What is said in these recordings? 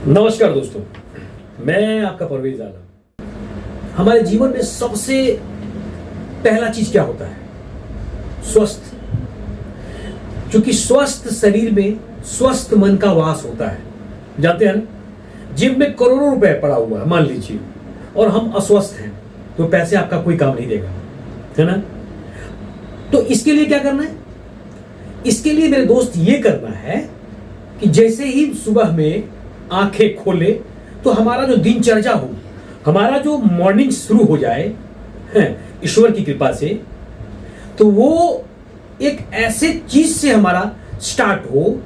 नमस्कार दोस्तों, मैं आपका परवेज आलम। हमारे जीवन में सबसे पहला चीज क्या होता है? स्वस्थ। क्योंकि स्वस्थ शरीर में स्वस्थ मन का वास होता है। जानते हैं ना, जेब में करोड़ों रुपए पड़ा हुआ है मान लीजिए, और हम अस्वस्थ हैं, तो पैसे आपका कोई काम नहीं देगा, है ना? तो इसके लिए क्या करना है? इसके लिए मेरे दोस्त ये करना है कि जैसे ही सुबह में आंखें खोले तो हमारा जो दिनचर्या हो, हमारा जो मॉर्निंग शुरू हो जाए ईश्वर की कृपा से, तो वो एक ऐसे चीज से हमारा स्टार्ट हो।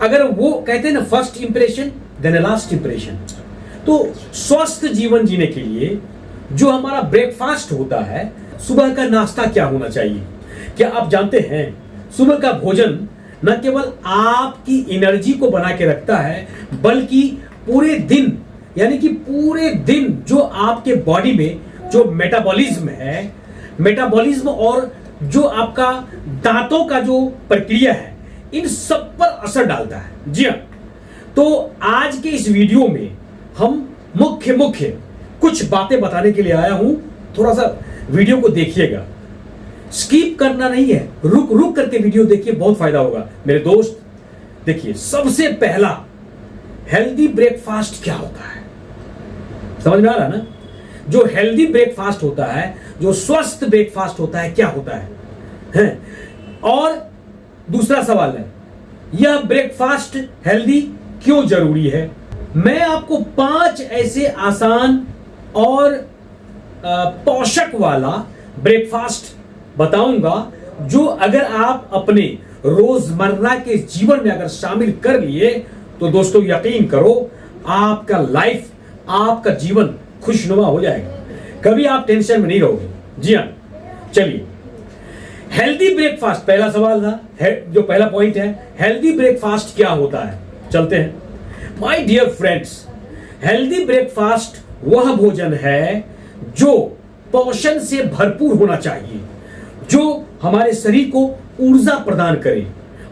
अगर वो कहते हैं ना, first impression then last impression. तो स्वस्थ जीवन जीने के लिए जो हमारा ब्रेकफास्ट होता है, सुबह का नाश्ता क्या होना चाहिए? क्या आप जानते हैं, सुबह का भोजन न केवल आपकी एनर्जी को बना के रखता है, बल्कि पूरे दिन, यानी कि पूरे दिन जो आपके बॉडी में जो मेटाबॉलिज्म है, मेटाबॉलिज्म और जो आपका दांतों का जो प्रक्रिया है, इन सब पर असर डालता है। जी हाँ, तो आज के इस वीडियो में हम मुख्य कुछ बातें बताने के लिए आया हूं। थोड़ा सा वीडियो को देखिएगा, स्किप करना नहीं है, रुक करके वीडियो देखिए, बहुत फायदा होगा मेरे दोस्त। देखिए, सबसे पहला हेल्दी ब्रेकफास्ट क्या होता है? समझ में आ रहा ना? जो हेल्दी ब्रेकफास्ट होता है, जो स्वस्थ ब्रेकफास्ट होता है, क्या होता है? और दूसरा सवाल है, यह ब्रेकफास्ट हेल्दी क्यों जरूरी है? मैं आपको 5 ऐसे आसान और पोषक वाला ब्रेकफास्ट बताऊंगा, जो अगर आप अपने रोजमर्रा के जीवन में अगर शामिल कर लिए तो दोस्तों यकीन करो, आपका लाइफ, आपका जीवन खुशनुमा हो जाएगा। कभी आप टेंशन में नहीं रहोगे। जी हाँ, चलिए, हेल्दी ब्रेकफास्ट पहला सवाल था, जो पहला पॉइंट है, हेल्दी ब्रेकफास्ट क्या होता है? चलते हैं। My dear friends, healthy breakfast वह भोजन है जो पोषण से भरपूर होना चाहिए, जो हमारे शरीर को ऊर्जा प्रदान करे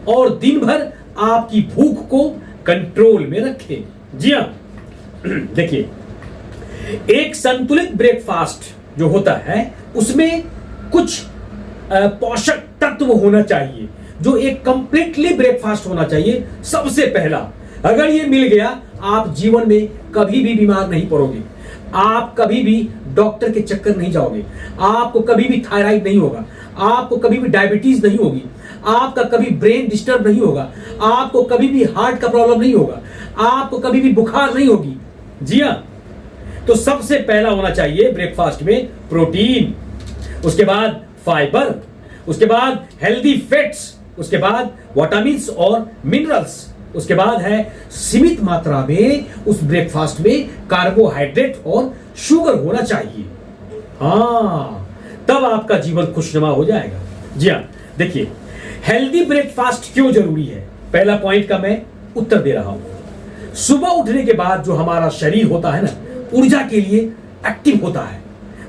और दिन भर आपकी भूख को कंट्रोल में रखे। जी हाँ, देखिए, एक संतुलित ब्रेकफास्ट जो होता है उसमें कुछ पोषक तत्व होना चाहिए, जो एक कंप्लीटली ब्रेकफास्ट होना चाहिए। सबसे पहला, अगर ये मिल गया, आप जीवन में कभी भी बीमार नहीं पड़ोगे, आप कभी भी डॉक्टर के चक्कर नहीं जाओगे, आपको कभी भी थायराइड नहीं होगा, आपको कभी भी डायबिटीज नहीं होगी, आपका कभी ब्रेन डिस्टर्ब नहीं होगा, आपको कभी भी हार्ट का प्रॉब्लम नहीं होगा, आपको कभी भी बुखार नहीं होगी। जी हाँ, तो सबसे पहला होना चाहिए ब्रेकफास्ट में प्रोटीन, उसके बाद फाइबर, उसके बाद हेल्दी फैट्स, उसके बाद विटामिन्स और मिनरल्स, उसके बाद है सीमित मात्रा में उस ब्रेकफास्ट में कार्बोहाइड्रेट और शुगर होना चाहिए। हाँ, तब आपका जीवन खुशनुमा हो जाएगा। जी हाँ, देखिए, हेल्दी ब्रेकफास्ट क्यों जरूरी है? पहला पॉइंट का मैं उत्तर दे रहा हूं। सुबह उठने के बाद जो हमारा शरीर होता है ना, ऊर्जा के लिए एक्टिव होता है,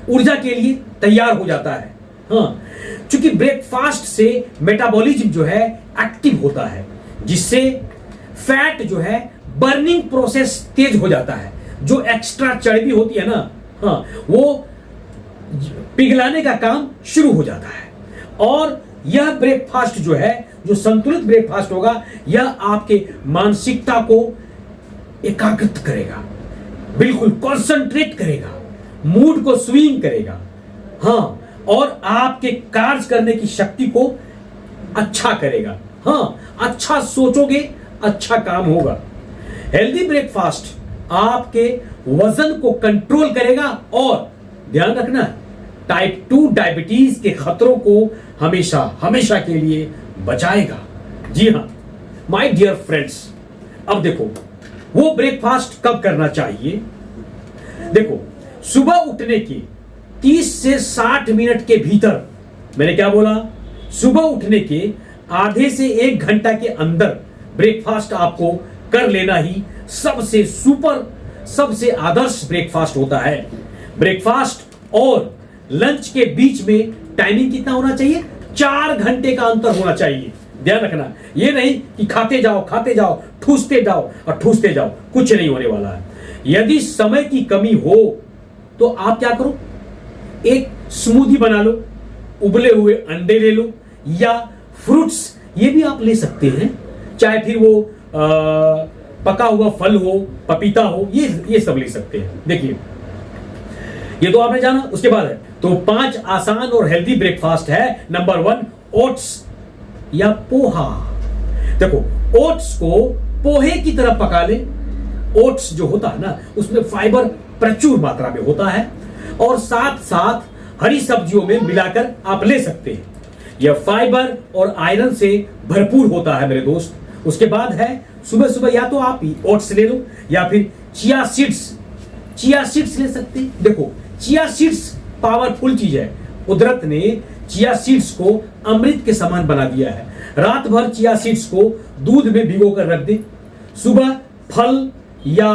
ऊर्जा के लिए तैयार हो जाता है। हाँ, क्योंकि ब्रेकफास्ट से मेटाबॉलिज्म जो है एक्टिव होता है, जिससे फैट जो है बर्निंग प्रोसेस तेज हो जाता है। जो एक्स्ट्रा चर्बी होती है ना, हाँ, वो पिघलाने का काम शुरू हो जाता है। और यह ब्रेकफास्ट जो है, जो संतुलित ब्रेकफास्ट होगा, यह आपके मानसिकता को एकाग्रित करेगा, बिल्कुल कंसंट्रेट करेगा, मूड को स्विंग करेगा। हाँ, और आपके कार्य करने की शक्ति को अच्छा करेगा। हाँ, अच्छा सोचोगे, अच्छा काम होगा। हेल्दी ब्रेकफास्ट आपके वजन को कंट्रोल करेगा और ध्यान रखना, टाइप 2 डायबिटीज के खतरों को हमेशा के लिए बचाएगा। जी हाँ माय डियर फ्रेंड्स, अब देखो, वो ब्रेकफास्ट कब करना चाहिए? देखो, सुबह उठने के 30 से 60 मिनट के भीतर, मैंने क्या बोला? सुबह उठने के आधे से 1 घंटा के अंदर ब्रेकफास्ट आपको कर लेना ही सबसे सुपर, सबसे आदर्श ब्रेकफास्ट होता है। ब्रेकफास्ट और लंच के बीच में टाइमिंग कितना होना चाहिए? 4 घंटे का अंतर होना चाहिए। ध्यान रखना, ये नहीं कि खाते जाओ, ठूसते जाओ, कुछ नहीं होने वाला है। यदि समय की कमी हो तो आप क्या करो, एक स्मूदी बना लो, उबले हुए अंडे ले लो, या फ्रूट्स ये भी आप ले सकते हैं, चाहे फिर वो पका हुआ फल हो, पपीता हो, ये सब ले सकते हैं। देखिए, ये तो आपने जाना। उसके बाद है तो 5 आसान और हेल्दी ब्रेकफास्ट है। नंबर 1, ओट्स या पोहा। देखो, ओट्स को पोहे की तरह पका ले। ओट्स जो होता है ना, उसमें फाइबर प्रचुर मात्रा में होता है, और साथ साथ हरी सब्जियों में मिलाकर आप ले सकते हैं। यह फाइबर और आयरन से भरपूर होता है मेरे दोस्त। उसके बाद है सुबह सुबह या तो आप ओट्स ले लो, या फिर चिया सीड्स ले सकते हैं। देखो, चिया सीड्स पावरफुल चीज है। कुदरत ने चिया सीड्स को अमृत के समान बना दिया है। रात भर चिया सीड्स को दूध में भिगो कर रख दे, सुबह फल या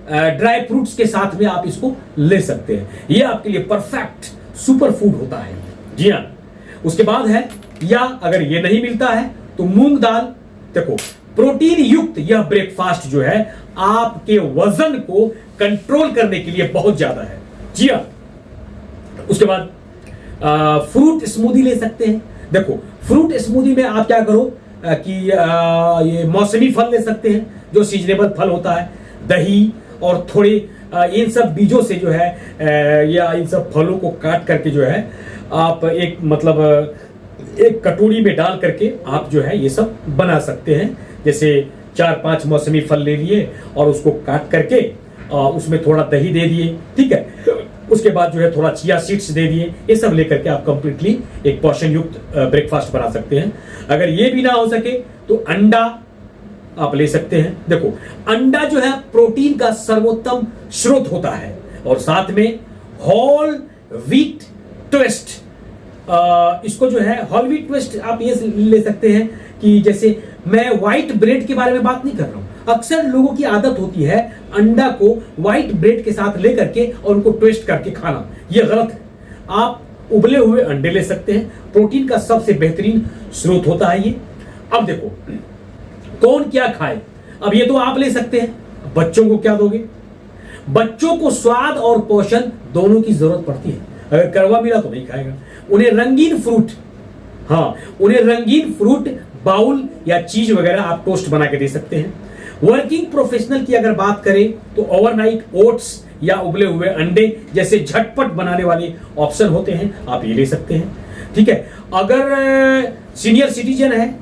ड्राई फ्रूट्स के साथ में आप इसको ले सकते हैं। यह आपके लिए परफेक्ट सुपर फूड होता है। जी हाँ। उसके बाद है, या अगर ये नहीं मिलता है तो मूंग दाल। देखो, प्रोटीन युक्त यह ब्रेकफास्ट जो है आपके वजन को कंट्रोल करने के लिए बहुत ज्यादा है। जी हाँ। उसके बाद फ्रूट स्मूदी ले सकते हैं। देखो, फ्रूट स्मूदी में आप क्या करो कि ये मौसमी फल ले सकते हैं, जो सीजनेबल फल होता है, दही और थोड़े इन सब बीजों से जो है या इन सब फलों को काट करके जो है आप एक कटोरी में डाल करके आप जो है ये सब बना सकते हैं। जैसे 4-5 मौसमी फल ले लिए और उसको काट करके उसमें थोड़ा दही दे दिए, ठीक है। उसके बाद जो है थोड़ा चिया सीड्स दे दिए, ये सब लेकर के आप कंप्लीटली एक पोषण युक्त ब्रेकफास्ट बना सकते हैं। अगर ये भी ना हो सके तो अंडा आप ले सकते हैं। देखो, अंडा जो है प्रोटीन का सर्वोत्तम स्रोत होता है, और साथ में होल व्हीट ट्विस्ट, इसको जो है होल व्हीट ट्विस्ट आप ये ले सकते हैं कि जैसे मैं व्हाइट ब्रेड के बारे में बात नहीं कर रहा हूं। अक्सर लोगों की आदत होती है अंडा को व्हाइट ब्रेड के साथ लेकर के और उनको ट्विस्ट करके खाना, यह गलत है। आप उबले हुए अंडे ले सकते हैं, प्रोटीन का सबसे बेहतरीन स्रोत होता है ये। अब देखो, कौन क्या खाए, अब ये तो आप ले सकते हैं, बच्चों को क्या दोगे? बच्चों को स्वाद और पोषण दोनों की जरूरत पड़ती है। अगर कड़वा मिला तो नहीं खाएगा। उन्हें रंगीन फ्रूट बाउल या चीज वगैरह आप टोस्ट बना के दे सकते हैं। वर्किंग प्रोफेशनल की अगर बात करें तो ओवरनाइट ओट्स या उबले हुए अंडे जैसे झटपट बनाने वाले ऑप्शन होते हैं, आप ये ले सकते हैं, ठीक है। अगर सीनियर सिटीजन है,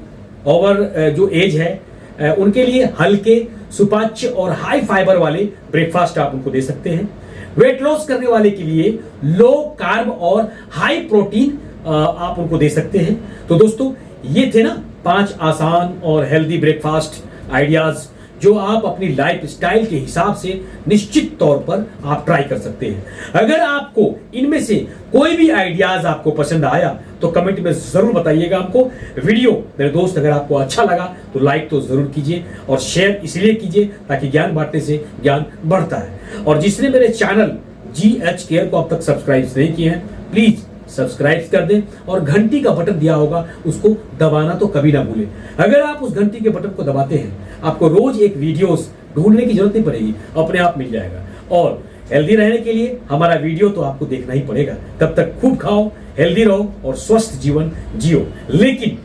ओवर जो एज है, उनके लिए हल्के, सुपाच्य और हाई फाइबर वाले ब्रेकफास्ट आप उनको दे सकते हैं। वेट लॉस करने वाले के लिए लो कार्ब और हाई प्रोटीन आप उनको दे सकते हैं। तो दोस्तों, ये थे ना 5 आसान और हेल्दी ब्रेकफास्ट आइडियाज जो आप अपनी लाइफ स्टाइल के हिसाब से निश्चित तौर पर आप ट्राई कर सकते हैं। अगर आपको इनमें से कोई भी आइडियाज आपको पसंद आया तो कमेंट में जरूर बताइएगा हमको। वीडियो मेरे दोस्त अगर आपको अच्छा लगा तो लाइक तो जरूर कीजिए, और शेयर इसलिए कीजिए ताकि ज्ञान बांटने से ज्ञान बढ़ता है। और जिसने मेरे चैनल GH केयर को अब तक सब्सक्राइब नहीं किए हैं, प्लीज सब्सक्राइब कर दें, और घंटी का बटन दिया होगा उसको दबाना तो कभी ना भूलें। अगर आप उस घंटी के बटन को दबाते हैं, आपको रोज एक वीडियोस ढूंढने की जरूरत नहीं पड़ेगी, अपने आप मिल जाएगा। और हेल्दी रहने के लिए हमारा वीडियो तो आपको देखना ही पड़ेगा। तब तक खूब खाओ, हेल्दी रहो और स्वस्थ जीवन जियो। लेकिन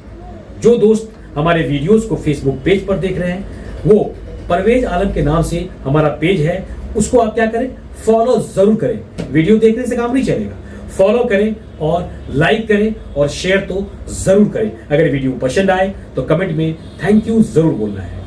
जो दोस्त हमारे वीडियोस को फेसबुक पेज पर देख रहे हैं, वो परवेज आलम के नाम से हमारा पेज है, उसको आप क्या करें, फॉलो जरूर करें। वीडियो देखने से काम नहीं चलेगा, फॉलो करें और लाइक करें और शेयर तो जरूर करें। अगर वीडियो पसंद आए तो कमेंट में थैंक यू जरूर बोलना है।